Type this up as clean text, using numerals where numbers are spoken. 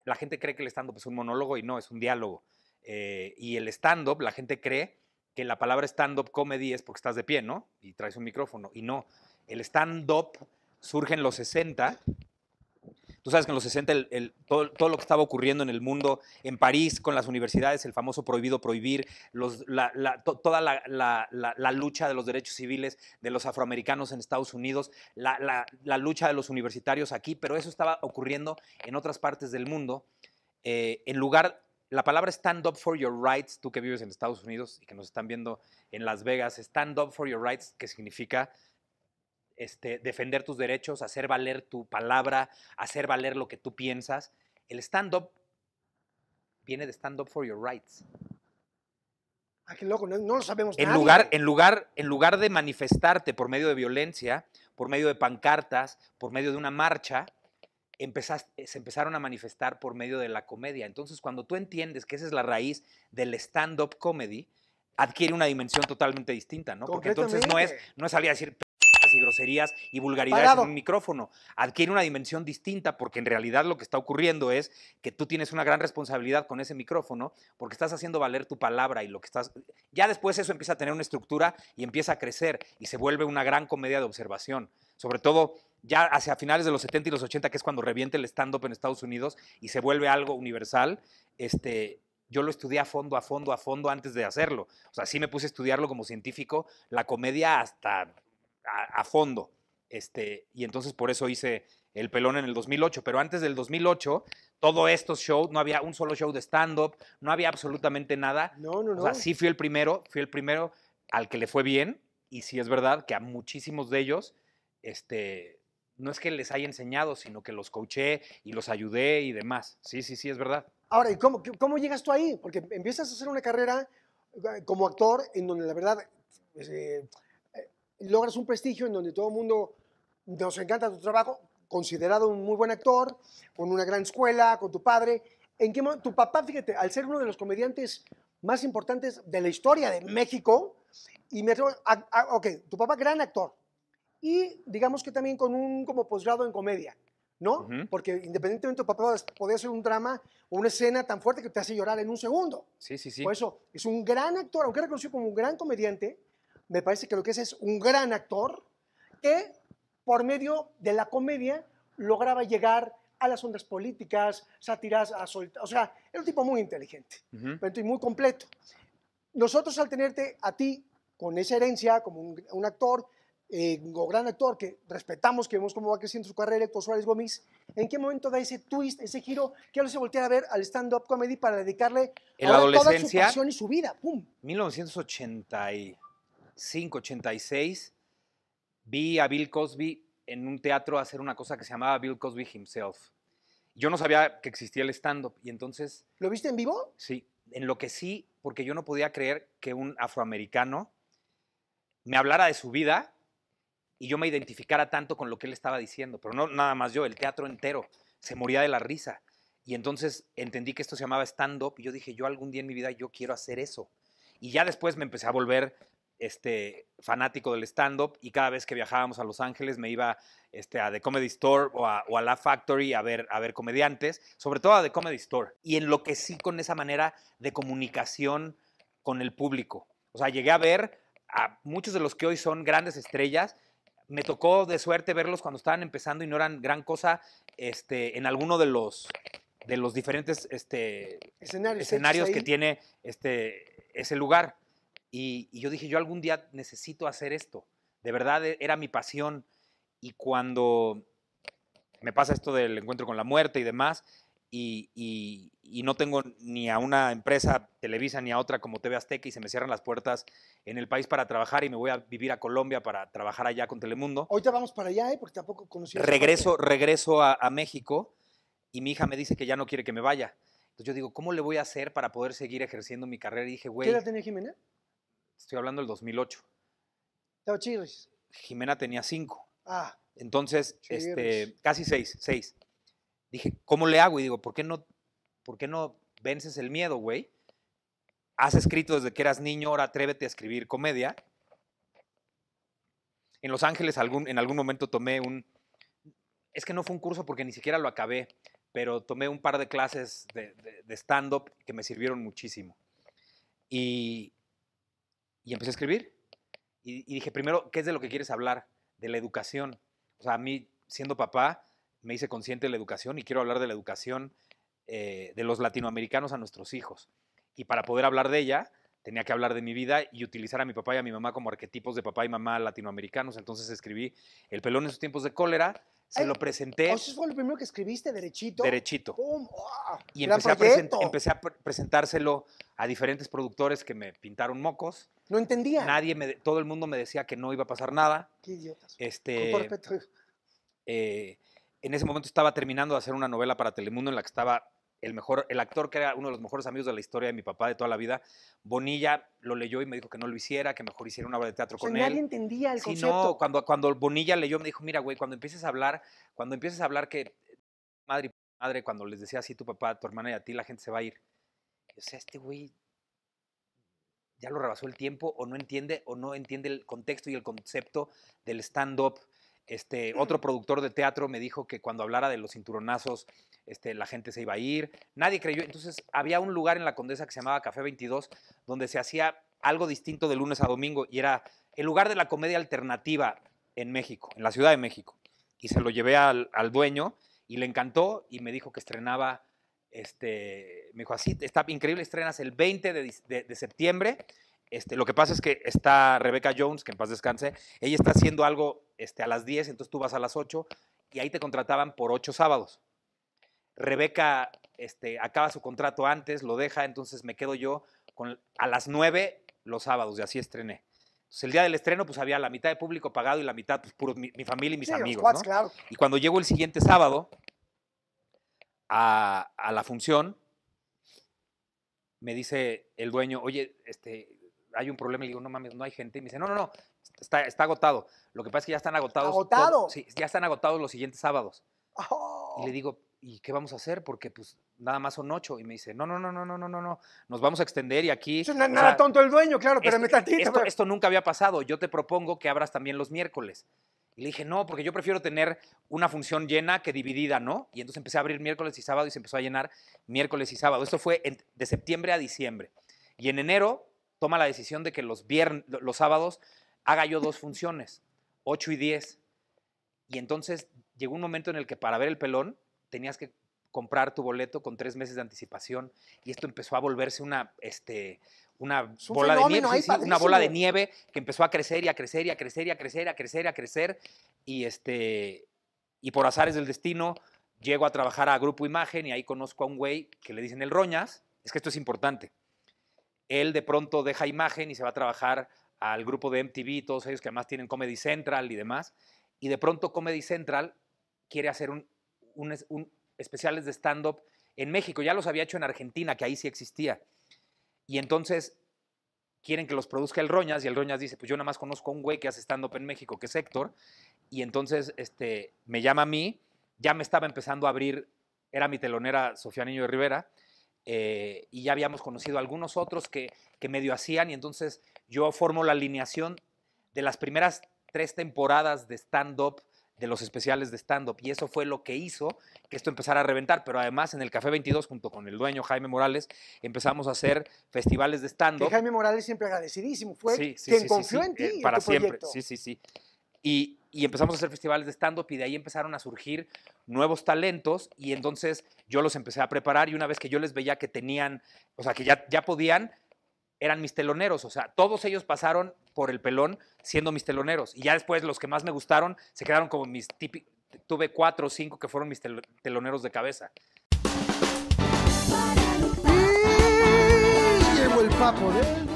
la gente cree que el stand-up es un monólogo y no, es un diálogo. Y el stand-up, la gente cree que la palabra stand-up comedy es porque estás de pie, ¿no? Y traes un micrófono. Y no, el stand-up surge en los 60. Tú sabes que en los 60 todo lo que estaba ocurriendo en el mundo, en París, con las universidades, el famoso prohibido prohibir, toda la lucha de los derechos civiles de los afroamericanos en Estados Unidos, la lucha de los universitarios aquí, pero eso estaba ocurriendo en otras partes del mundo. La palabra stand up for your rights, tú que vives en Estados Unidos y que nos están viendo en Las Vegas, stand up for your rights, que significa defender tus derechos, hacer valer tu palabra, hacer valer lo que tú piensas. El stand-up viene de stand up for your rights. Ah, qué loco, no lo sabemos En nadie. lugar de manifestarte por medio de violencia, por medio de pancartas, por medio de una marcha, se empezaron a manifestar por medio de la comedia. Entonces, cuando tú entiendes que esa es la raíz del stand-up comedy, adquiere una dimensión totalmente distinta, ¿no? Porque entonces no es salir a decir y groserías y vulgaridades en un micrófono. Adquiere una dimensión distinta porque en realidad lo que está ocurriendo es que tú tienes una gran responsabilidad con ese micrófono porque estás haciendo valer tu palabra y lo que estás... Ya después eso empieza a tener una estructura y empieza a crecer y se vuelve una gran comedia de observación. Sobre todo ya hacia finales de los 70 y los 80, que es cuando revienta el stand-up en Estados Unidos y se vuelve algo universal, yo lo estudié a fondo antes de hacerlo. O sea, sí me puse a estudiarlo como científico, la comedia hasta a fondo. Y entonces por eso hice El Pelón en el 2008. Pero antes del 2008, todos estos shows, no había un solo show de stand-up, no había absolutamente nada. O sea, sí fui el primero al que le fue bien. Y sí es verdad que a muchísimos de ellos, no es que les haya enseñado, sino que los coaché y los ayudé y demás. Sí, es verdad. Ahora, ¿y cómo llegas tú ahí? Porque empiezas a hacer una carrera como actor en donde la verdad logras un prestigio en donde todo el mundo nos encanta tu trabajo, considerado un muy buen actor, con una gran escuela, con tu padre. ¿En qué momento? Tu papá, fíjate, al ser uno de los comediantes más importantes de la historia de México, y me atrevo ok, tu papá gran actor, y digamos que también con un como posgrado en comedia, ¿no? Porque independientemente tu papá podía hacer un drama o una escena tan fuerte que te hace llorar en un segundo. Sí. Por eso, es un gran actor, aunque reconocido como un gran comediante, me parece que lo que es un gran actor que por medio de la comedia lograba llegar a las ondas políticas, sátiras, o sea, era un tipo muy inteligente, y muy completo. Nosotros al tenerte a ti con esa herencia como un actor, o gran actor que respetamos, que vemos cómo va creciendo su carrera, Héctor Suárez Gómez, ¿en qué momento da ese twist, ese giro, que ahora se voltea a ver al stand-up comedy para dedicarle en la toda su adolescencia, pasión y su vida? ¡Pum! 1985, 86, vi a Bill Cosby en un teatro hacer una cosa que se llamaba Bill Cosby Himself. Yo no sabía que existía el stand-up y entonces... ¿Lo viste en vivo? Sí, enloquecí porque yo no podía creer que un afroamericano me hablara de su vida y yo me identificara tanto con lo que él estaba diciendo, pero no nada más yo, el teatro entero se moría de la risa. Y entonces entendí que esto se llamaba stand-up y yo dije, yo algún día en mi vida yo quiero hacer eso. Y ya después me empecé a volver fanático del stand-up y cada vez que viajábamos a Los Ángeles me iba a The Comedy Store o a La Factory a ver comediantes, sobre todo a The Comedy Store. Y enloquecí con esa manera de comunicación con el público. O sea, llegué a ver a muchos de los que hoy son grandes estrellas. Me tocó de suerte verlos cuando estaban empezando y no eran gran cosa en alguno de los diferentes escenarios que tiene ese lugar. Y yo dije, yo algún día necesito hacer esto. De verdad era mi pasión. Y cuando me pasa esto del encuentro con la muerte y demás, y no tengo ni a una empresa Televisa ni a otra como TV Azteca y se me cierran las puertas en el país para trabajar y me voy a vivir a Colombia para trabajar allá con Telemundo. Ahorita vamos para allá, porque tampoco conocí. Regreso a México y mi hija me dice que ya no quiere que me vaya. Entonces yo digo, ¿cómo le voy a hacer para poder seguir ejerciendo mi carrera? Y dije, güey. ¿Qué edad tenía Jimena? Estoy hablando del 2008. Estaba chirris. Jimena tenía 5. Ah. Entonces, casi 6. Dije, ¿cómo le hago? Y digo, ¿por qué no vences el miedo, güey? Has escrito desde que eras niño, ahora atrévete a escribir comedia. En Los Ángeles en algún momento tomé es que no fue un curso porque ni siquiera lo acabé, pero tomé un par de clases de stand-up que me sirvieron muchísimo. Y empecé a escribir. Y dije, primero, ¿qué es de lo que quieres hablar? De la educación. O sea, a mí, siendo papá, me hice consciente de la educación y quiero hablar de la educación de los latinoamericanos a nuestros hijos. Y para poder hablar de ella, tenía que hablar de mi vida y utilizar a mi papá y a mi mamá como arquetipos de papá y mamá latinoamericanos. Entonces escribí El pelón en sus tiempos de cólera, se lo presenté. ¿Eso fue lo primero que escribiste, derechito? Derechito. ¡Pum! ¡Oh! Y Gran empecé a presentárselo a diferentes productores que me pintaron mocos. No entendía. Todo el mundo me decía que no iba a pasar nada. Qué idiotas. Con todo respeto. En ese momento estaba terminando de hacer una novela para Telemundo en la que estaba el actor que era uno de los mejores amigos de la historia de mi papá de toda la vida. Que lo leyó y me dijo que no lo hiciera, que mejor hiciera una obra de teatro con él. Nadie entendía el concepto. No, cuando Bonilla leyó me dijo, mira, güey, cuando empieces a hablar que madre, cuando les decía así tu papá, tu hermana y a ti, la gente se va a ir. O sea, este güey ya lo rebasó el tiempo o no entiende el contexto y el concepto del stand-up. Otro productor de teatro me dijo que cuando hablara de los cinturonazos, la gente se iba a ir. Nadie creyó. Entonces, había un lugar en la Condesa que se llamaba Café 22, donde se hacía algo distinto de lunes a domingo y era el lugar de la comedia alternativa en México, en la Ciudad de México. Y se lo llevé al dueño y le encantó y me dijo que estrenaba, me dijo, así, está increíble, estrenas el 20 de septiembre. Lo que pasa es que está Rebecca Jones, que en paz descanse, ella está haciendo algo a las 10, entonces tú vas a las 8 y ahí te contrataban por 8 sábados. Rebeca acaba su contrato antes, lo deja, entonces me quedo yo a las 9 los sábados y así estrené. Entonces, el día del estreno pues había la mitad de público pagado y la mitad pues puro mi familia y mis amigos, squads, ¿no? Claro. Y cuando llego el siguiente sábado a la función, me dice el dueño, oye, hay un problema. Y le digo, no mames, no hay gente. Y me dice, no, está agotado. Lo que pasa es que ya están agotados. ¿Agotado? Sí, ya están agotados los siguientes sábados. Oh. Y le digo, ¿y qué vamos a hacer? Porque pues nada más son 8. Y me dice, no, nos vamos a extender y aquí... Nada tonto el dueño, claro, pero me tantito. Esto nunca había pasado. Yo te propongo que abras también los miércoles. Y le dije, no, porque yo prefiero tener una función llena que dividida, ¿no? Y entonces empecé a abrir miércoles y sábado y se empezó a llenar miércoles y sábado. Esto fue de septiembre a diciembre. Y en enero toma la decisión de que los sábados haga yo 2 funciones, 8 y 10. Y entonces llegó un momento en el que para ver el pelón tenías que comprar tu boleto con 3 meses de anticipación. Y esto empezó a volverse una bola de nieve, una bola de nieve que empezó a crecer y a crecer y a crecer y a crecer, a crecer, a crecer. Y por azares del destino llego a trabajar a Grupo Imagen y ahí conozco a un güey que le dicen el Roñas. Es que esto es importante. Él de pronto deja Imagen y se va a trabajar al grupo de MTV, todos ellos que además tienen Comedy Central y demás. Y de pronto Comedy Central quiere hacer un especiales de stand-up en México. Ya los había hecho en Argentina, que ahí sí existía. Y entonces quieren que los produzca el Roñas y el Roñas dice, pues yo nada más conozco a un güey que hace stand-up en México, que es Héctor. Y entonces me llama a mí, ya me estaba empezando a abrir, era mi telonera Sofía Niño de Rivera, y ya habíamos conocido a algunos otros que medio hacían, y entonces yo formo la alineación de las primeras 3 temporadas de stand-up, de los especiales de stand-up, y eso fue lo que hizo que esto empezara a reventar. Pero además en el Café 22, junto con el dueño Jaime Morales, empezamos a hacer festivales de stand-up. Que Jaime Morales siempre agradecidísimo, fue quien confió en ti, para en tu siempre. proyecto. Sí. Y empezamos a hacer festivales de stand-up y de ahí empezaron a surgir nuevos talentos y entonces yo los empecé a preparar y una vez que yo les veía que tenían, o sea, que ya podían, eran mis teloneros. O sea, todos ellos pasaron por el pelón siendo mis teloneros y ya después los que más me gustaron se quedaron como mis típicos. Tuve 4 o 5 que fueron mis teloneros de cabeza. Y llegó el papo de